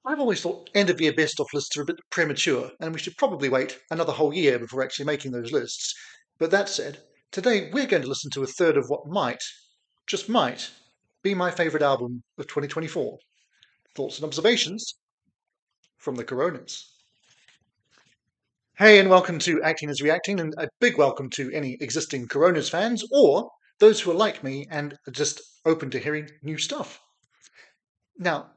I've always thought end of year best of lists are a bit premature, and we should probably wait another whole year before actually making those lists. But that said, today we're going to listen to a third of what might, just might, be my favourite album of 2024. Thoughts and observations from the Coronas. Hey, and welcome to Acting is Reacting, and a big welcome to any existing Coronas fans or those who are like me and are just open to hearing new stuff. Now,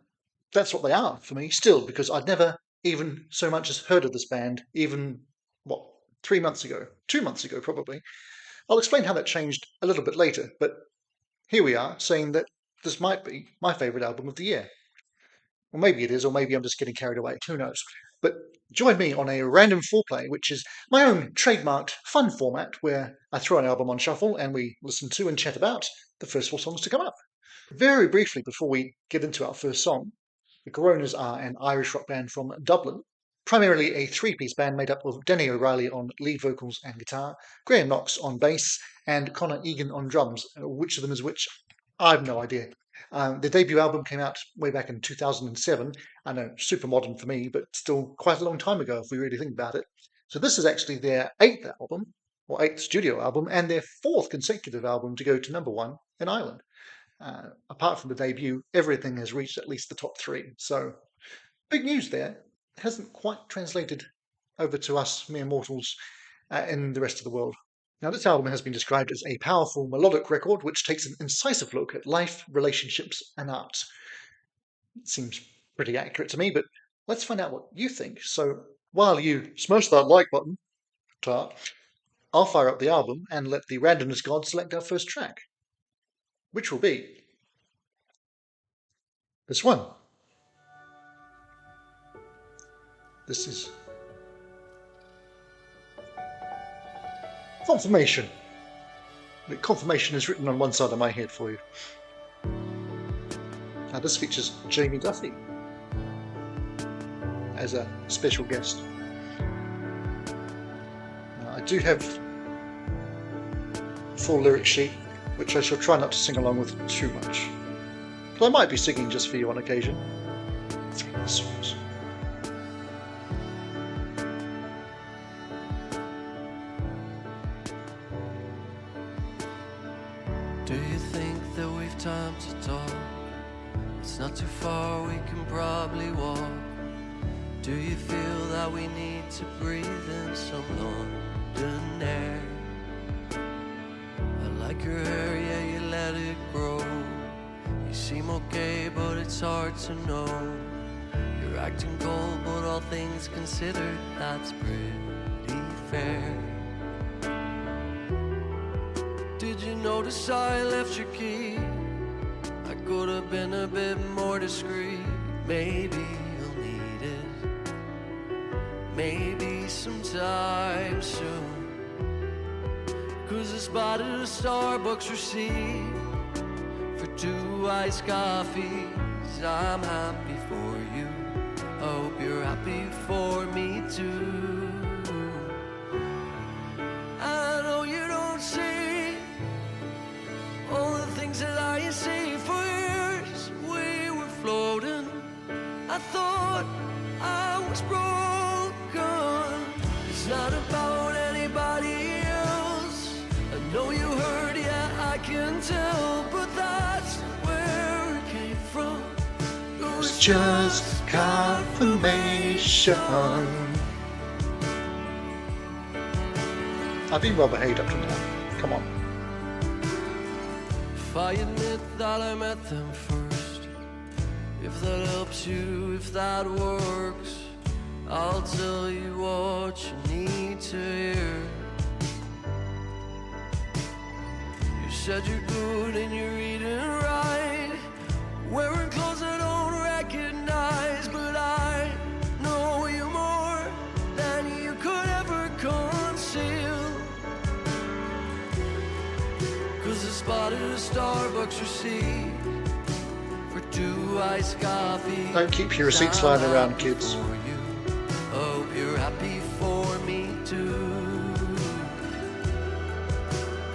that's what they are for me still, because I'd never even so much as heard of this band, even, 3 months ago, 2 months ago probably. I'll explain how that changed a little bit later, but here we are saying that this might be my favourite album of the year. Well, maybe it is, or maybe I'm just getting carried away, who knows. But join me on a random foreplay, which is my own trademarked fun format where I throw an album on shuffle and we listen to and chat about the first 4 songs to come up. Very briefly, before we get into our first song, the Coronas are an Irish rock band from Dublin, primarily a 3-piece band made up of Denny O'Reilly on lead vocals and guitar, Graham Knox on bass, and Conor Egan on drums. Which of them is which? I've no idea. Their debut album came out way back in 2007. I know, super modern for me, but still quite a long time ago if we really think about it. So this is actually their 8th album, or 8th studio album, and their 4th consecutive album to go to #1 in Ireland. Apart from the debut, everything has reached at least the top 3. So big news there. It hasn't quite translated over to us mere mortals in the rest of the world. Now, this album has been described as a powerful melodic record which takes an incisive look at life, relationships, and art. It seems pretty accurate to me, but let's find out what you think. So while you smash that like button, I'll fire up the album and let the randomness god select our first track, which will be this one. This is Confirmation. The confirmation is written on one side of my head for you. Now this features Jamie Duffy as a special guest. Now, I do have a full lyric sheet, which I shall try not to sing along with too much. But I might be singing just for you on occasion. Songs. Do you think that we've time to talk? It's not too far, we can probably walk. Do you feel that we need to breathe in some London air? I like your hair, yeah, you let it grow. You seem okay, but it's hard to know. You're acting cold, but all things considered, that's pretty fair. Did you notice I left your key? I could have been a bit more discreet. Maybe you'll need it, maybe sometime soon. 'Cause I spotted a Starbucks receipt for 2 iced coffees. I'm happy for you, I hope you're happy for me too. I know you don't see all the things that I see. For years we were floating, I thought I was broken. It's not about anybody else. I know you heard, yeah, I can tell, but that's where it came from. It was Just confirmation. I've been well behaved up to now. Come on. If I admit that I met them first, if that helps you, if that works, I'll tell you what you need to hear. You said you're good and you're reading right, wearing clothes I don't recognize, but I know you more than you could ever conceal. 'Cause I spotted a Starbucks receipt for 2 iced coffees. Don't keep your receipts lying around, kids. For you. Hope you're happy for me too.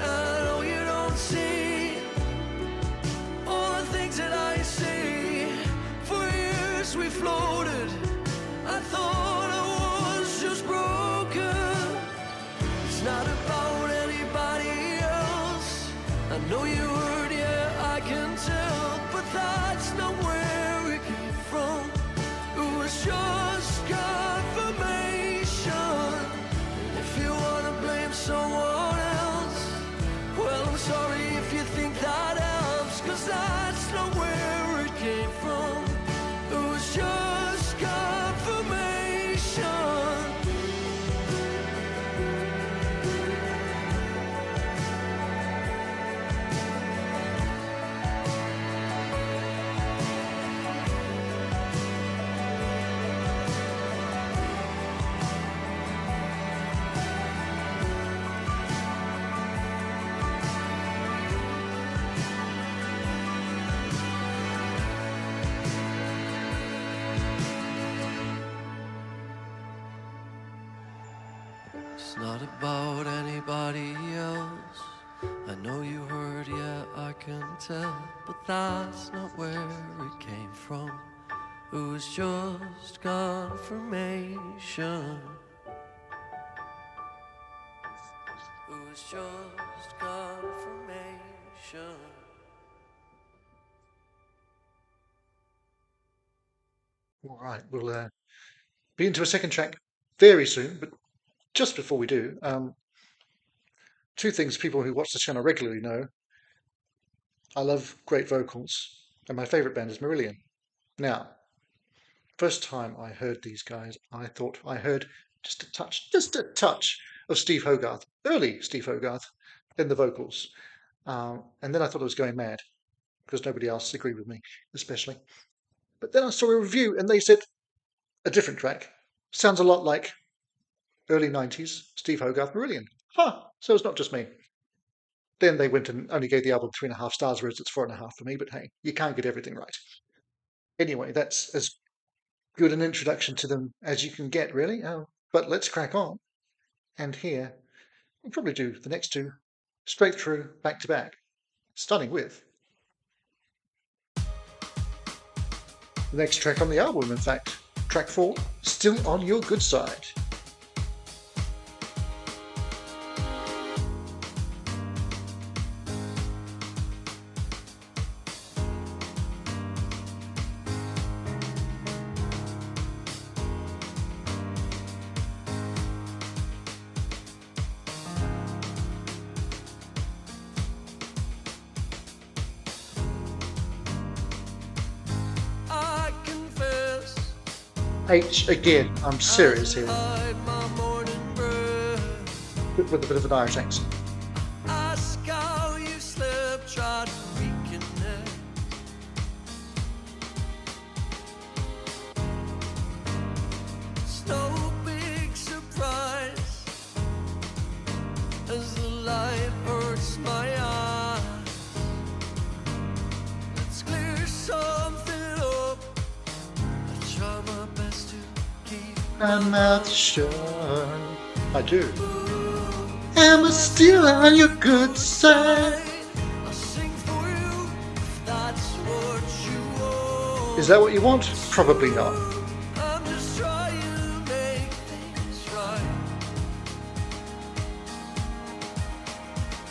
I know you don't see all the things that I see. For years we floated. I thought I was just broken. It's not about anybody else. I know you hurt, yeah, I can tell, but that's not where it came from. It was just confirmation. If you wanna blame someone else, well, I'm sorry if you think that helps, 'cause that's not where it came from. It was just confirmation. It's not about anybody else. I know you heard, yeah, I can tell, but that's not where it came from. It was just confirmation. It was just confirmation. All right, we'll be into a second track very soon, but just before we do, two things people who watch the channel regularly know. I love great vocals, and my favourite band is Marillion. Now, first time I heard these guys, I thought I heard just a touch of Steve Hogarth, early Steve Hogarth, in the vocals. And then I thought I was going mad, because nobody else agreed with me, especially. But then I saw a review, and they said a different track. Sounds a lot like early 90s Steve Hogarth Marillion. So it's not just me. Then they went and only gave the album 3.5 stars, whereas it's 4.5 for me, but hey, you can't get everything right. Anyway, that's as good an introduction to them as you can get, really. But let's crack on. And here, we'll probably do the next two straight through, back to back, starting with the next track on the album, in fact, track 4, Still on Your Good Side. H again, I'm serious here. With a bit of an Irish accent. Ask how you slept, try to reconnect. It's no big surprise as the light hurts my eyes. Let's clear something up. I try my best to keep My mouth shut. I do. Am I still on your good side? I'll sing for you if that's what you want. Is that what you want? Probably not. I'm just trying to make things right,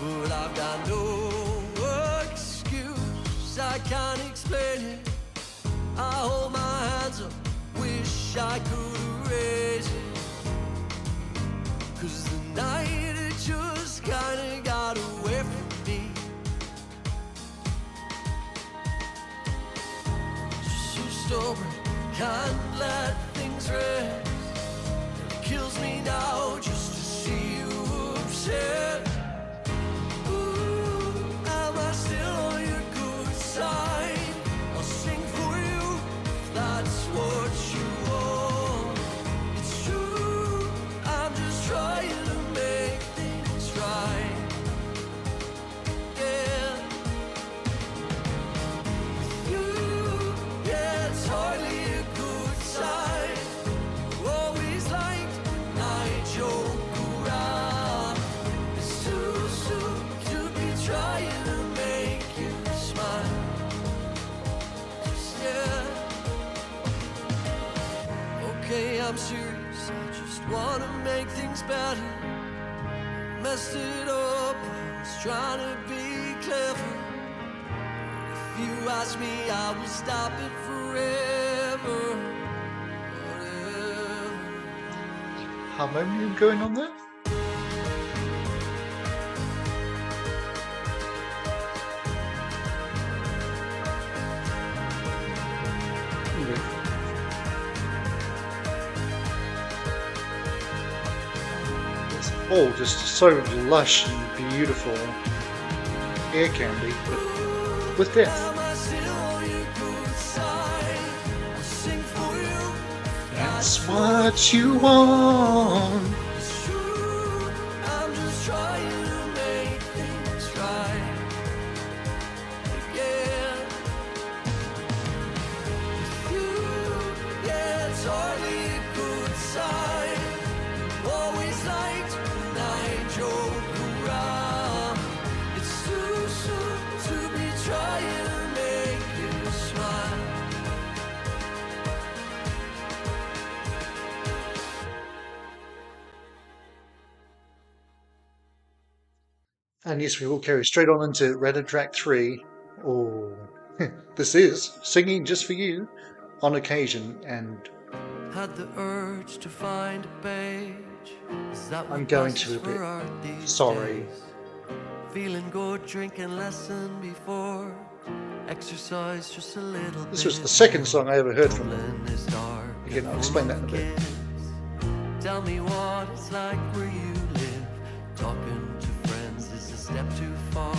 but I've got no excuse. I can't explain it. I hold my hands up, wish I could erase it. 'Cause the night it just kinda got away from me. Just so stubborn, can't let things rest. It kills me now just to see you upset. Ooh, am I still on your good side? I'll sing for you if that's what you want. It's true, I'm just trying to make things right. Yeah. With you, yeah, it's hardly a good sign. You always liked when I joke around. okay, I'm serious. I just wanna make things better. Messed it up, I was trying to be clever. If you ask me, I will stop it forever. Whatever. Harmonium going on there? It's all just so lush and beautiful. Air candy, but with depth. That's what you want. I'm just trying to make things right again. With you, yeah, it's hardly a good sign. Always liked when I joke around. It's too soon to be trying to make you smile. And yes, we will carry straight on into Random Track 3. Oh, this is Singing Just For You on occasion, and Had the urge to find a page. Is that I'm what going passes to a for bit art these sorry. days? Feeling good, drinking less than before. Exercise just a little bit. This was the second song I ever heard from them. Tumbling is dark. Again, I'll explain that in a bit. Tell me what it's like where you live. Talking to friends is a step too far.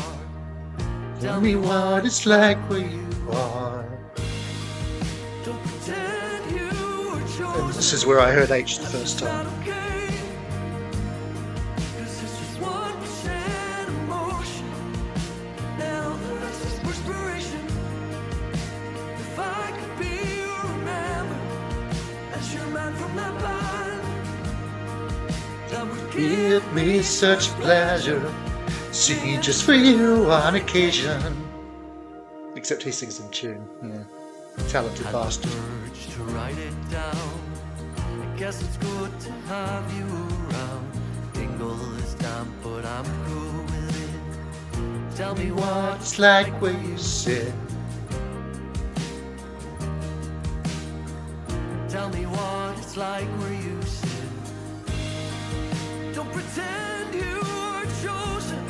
Tell me what it's like where you are. Don't pretend you were And chosen. this is where I heard H the first Not time. okay. 'Cause it's just 1% emotion. Now the rest is perspiration. If I could be remembered as your man from that band, that would Give me such pleasure, singing just for you on occasion. Except he sings in tune, yeah. Talented Had the bastard. urge to write it down. I guess it's good to have you around. Dingle is damp, but I'm cool with it. Tell me what It's like where you sit. Tell me what it's like where you sit. Don't pretend you are chosen.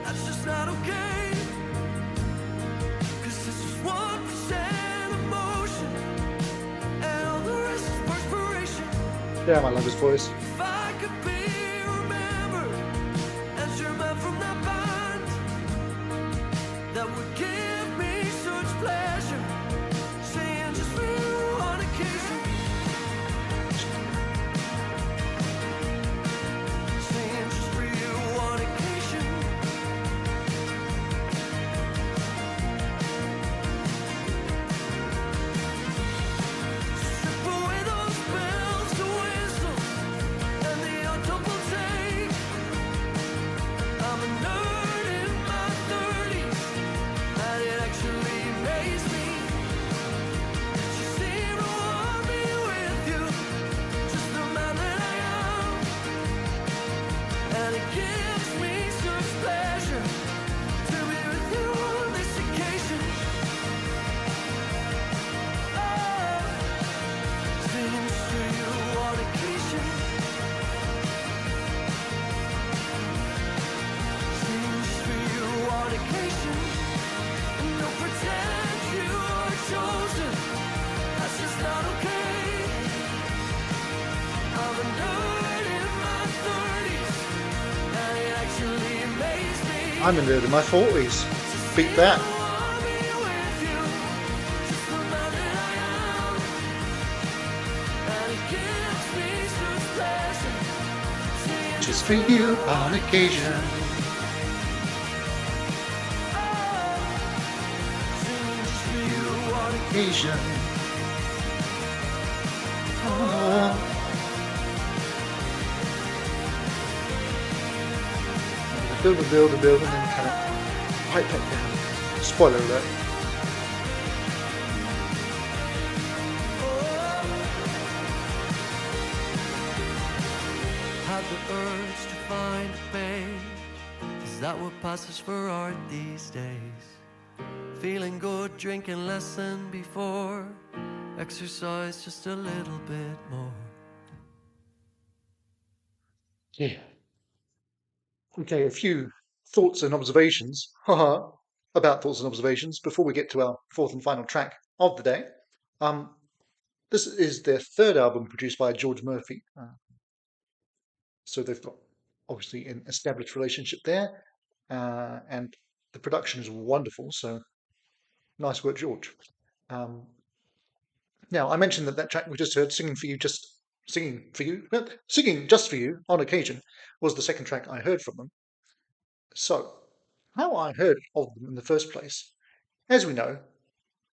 That's just not okay. 'Cause this is 1% emotion, and all the rest is perspiration. Damn, I love his voice. If I could be remembered as your man from that band, that would give me such pleasure. Saying just for you on occasion. Saying just for you on occasion. Strip away those bells to whistle and the double take. I'm a nerd in my 30s, and it actually amazed me. You seem to want me with you, just the man that I am. And it gives me such pleasure to be with you on this occasion. Oh, singing just for you on occasion. Singing just for you on occasion. And don't pretend you are chosen. That's just not okay. I'm a nerd in my 30s, and it actually amazed me. I'm a nerd in my 40s. Beat that. Want me with you, just the man that I am. And it gives me such pleasure. Singing Just for you on occasion. singing just for you on Occasion. Oh. Build and build and build and then kind of pipe that down. Spoiler alert. had the urge to find a page. Is that what passes for art these days? Feeling good, drinking less than before. Exercise just a little bit more. Yeah. Okay, a few thoughts and observations, about thoughts and observations before we get to our fourth and final track of the day. This is their third album produced by George Murphy. So they've got obviously an established relationship there, and the production is wonderful. So nice work, George. Now I mentioned that track we just heard, "Singing Just for You" on occasion, was the second track I heard from them. So how I heard of them in the first place, as we know,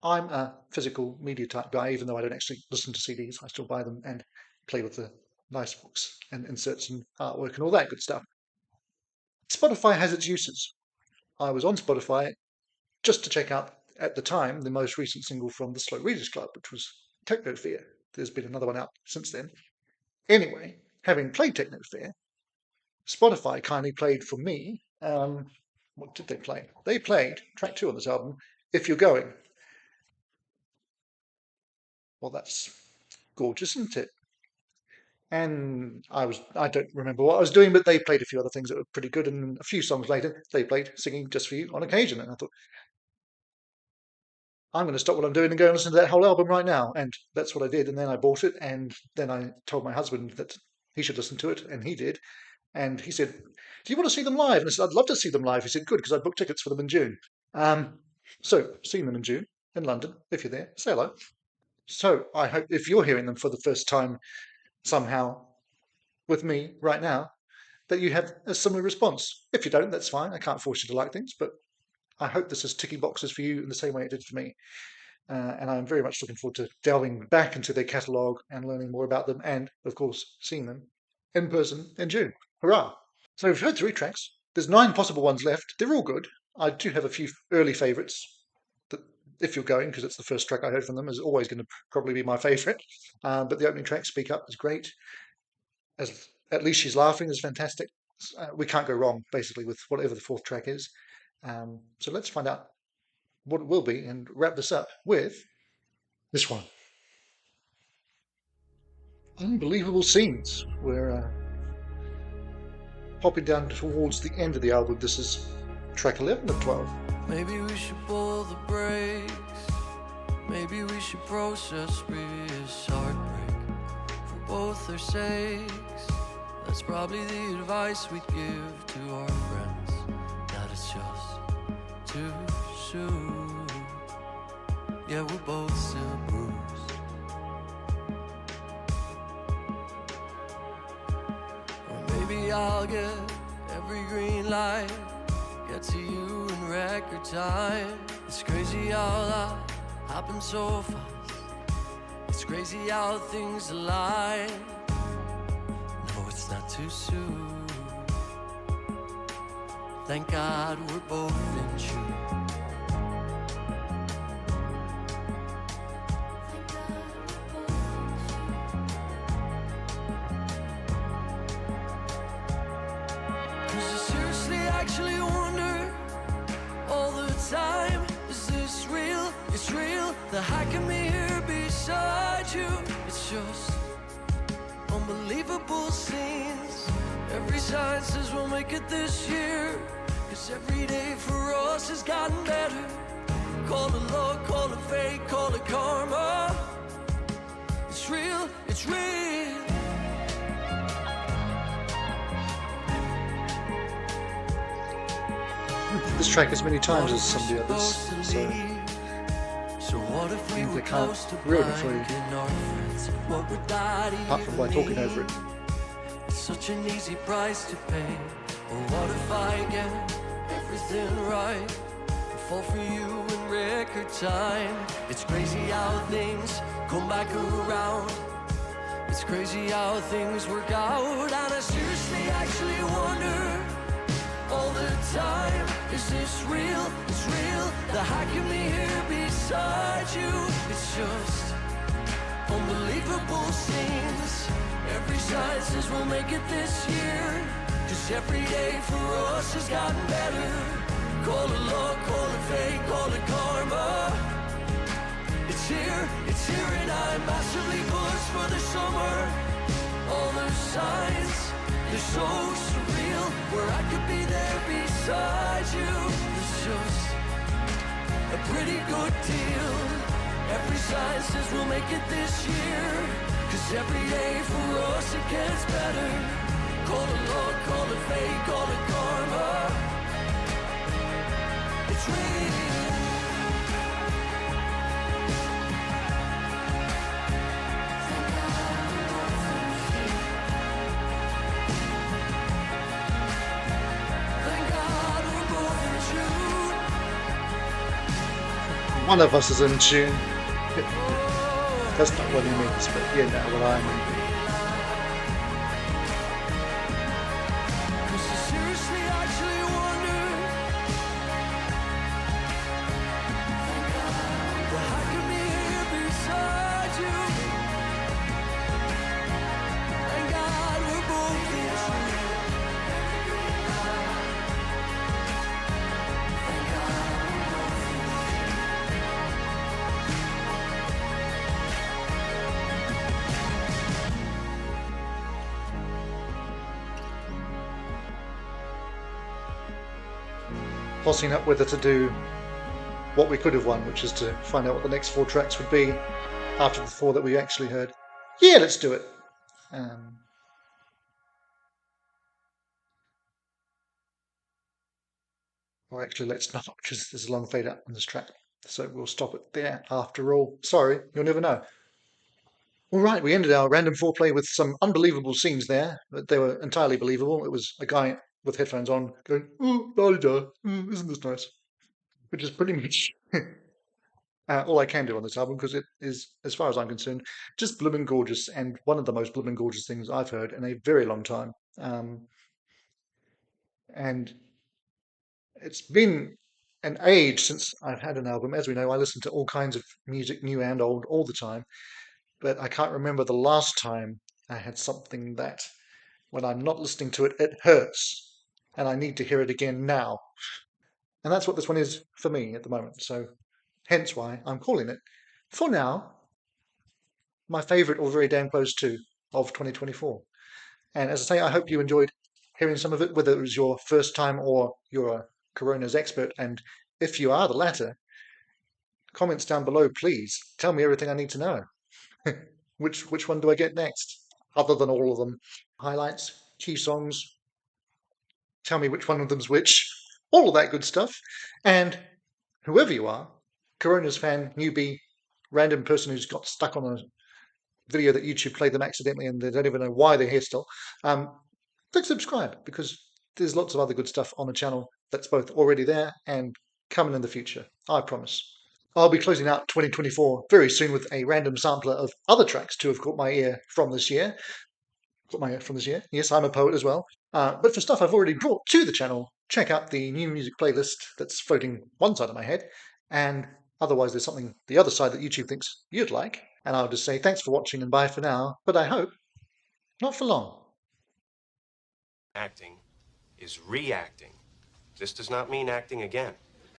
I'm a physical media type guy. Even though I don't actually listen to CDs, I still buy them and play with the nice books and inserts and artwork and all that good stuff. Spotify has its uses. I was on Spotify just to check out, at the time, the most recent single from the Slow Readers Club, which was Techno Fear. There's been another one out since then. Anyway, having played Techno Fear, Spotify kindly played for me. What did they play? They played track 2 on this album, "If You're Going." Well, that's gorgeous, isn't it? And I don't remember what I was doing, but they played a few other things that were pretty good. And a few songs later, they played "Singing Just for You" on occasion. And I thought, I'm going to stop what I'm doing and go and listen to that whole album right now. And that's what I did. And then I bought it. And then I told my husband that he should listen to it. And he did. And he said, "Do you want to see them live?" And I said, "I'd love to see them live." He said, "Good, because I booked tickets for them in June." So seeing them in June in London, if you're there, say hello. So I hope if you're hearing them for the first time somehow with me right now, that you have a similar response. If you don't, that's fine. I can't force you to like things, but I hope this is ticking boxes for you in the same way it did for me. And I'm very much looking forward to delving back into their catalogue and learning more about them and, of course, seeing them in person in June. Hurrah! So we've heard 3 tracks. There's 9 possible ones left. They're all good. I do have a few early favourites. That, "If You're Going," because it's the first track I heard from them, is always going to probably be my favourite. But the opening track, "Speak Up," is great. As "At Least She's Laughing" is fantastic. We can't go wrong, basically, with whatever the fourth track is. So let's find out what it will be and wrap this up with this one. "Unbelievable Scenes." We're hopping down towards the end of the album. This is track 11 of 12. Maybe we should pull the brakes. Maybe we should process previous heartbreak for both their sakes. That's probably the advice we'd give to our friends. That it's just too soon. Yeah, we're both still bruised. Or maybe I'll get every green light, get to you in record time. It's crazy how that happens so fast. It's crazy how things align. No, it's not too soon. Thank God we're both in tune. Cause I seriously actually wonder all the time, is this real? It's real. The heck of me here beside you. It's just unbelievable scenes. Every sign says we'll make it this year. Cause every day for us has gotten better. Call it luck, call it fate, call it karma. It's real, it's real. This track as many times as some of the others, so what if we they can't ruin it for you, apart from by talking over it. It's such an easy price to pay. Or what if I get everything right, fall for you in record time? It's crazy how things come back around. It's crazy how things work out. And I seriously actually wonder all the time, is this real? It's real. The heck of me here beside you. It's just unbelievable scenes. Every sign says we'll make it this year, 'cause every day for us has gotten better. Call it luck, call it fate, call it karma. It's here and I'm massively pushed for the summer. All those signs, they're so surreal, where I could be there beside you. It's just a pretty good deal. Every sign says we'll make it this year, 'cause every day for us it gets better. Call it luck, call it fate, call it karma. It's real. One of us is in tune. That's not what he means, but you know what I mean. Tossing up whether to do what we could have won, which is to find out what the next 4 tracks would be after the 4 that we actually heard. Yeah, let's do it. Or actually, let's not, because there's a long fade up on this track. So we'll stop it there after all. Sorry, you'll never know. All right, we ended our random foreplay with some unbelievable scenes there. They were entirely believable. It was a guy with headphones on going, "Ooh, da-da-da, isn't this nice?" Which is pretty much all I can do on this album, because it is, as far as I'm concerned, just blooming gorgeous, and one of the most blooming gorgeous things I've heard in a very long time. And it's been an age since I've had an album. As we know, I listen to all kinds of music, new and old, all the time. But I can't remember the last time I had something that, when I'm not listening to it, it hurts, and I need to hear it again now. And that's what this one is for me at the moment. So hence why I'm calling it, for now, my favourite, or very damn close to, of 2024. And as I say, I hope you enjoyed hearing some of it, whether it was your first time or you're a Coronas expert. And if you are the latter, comments down below, please. Tell me everything I need to know. Which one do I get next? Other than all of them. Highlights, key songs. Tell me which one of them's which. All of that good stuff. And whoever you are, Coronas fan, newbie, random person who's got stuck on a video that YouTube played them accidentally and they don't even know why they're here still, click subscribe, because there's lots of other good stuff on the channel that's both already there and coming in the future, I promise. I'll be closing out 2024 very soon with a random sampler of other tracks to have caught my ear from this year. Yes, I'm a poet as well. But for stuff I've already brought to the channel, check out the new music playlist that's floating one side of my head, and otherwise there's something the other side that YouTube thinks you'd like. And I'll just say thanks for watching and bye for now, but I hope not for long. Acting is reacting. This does not mean acting again.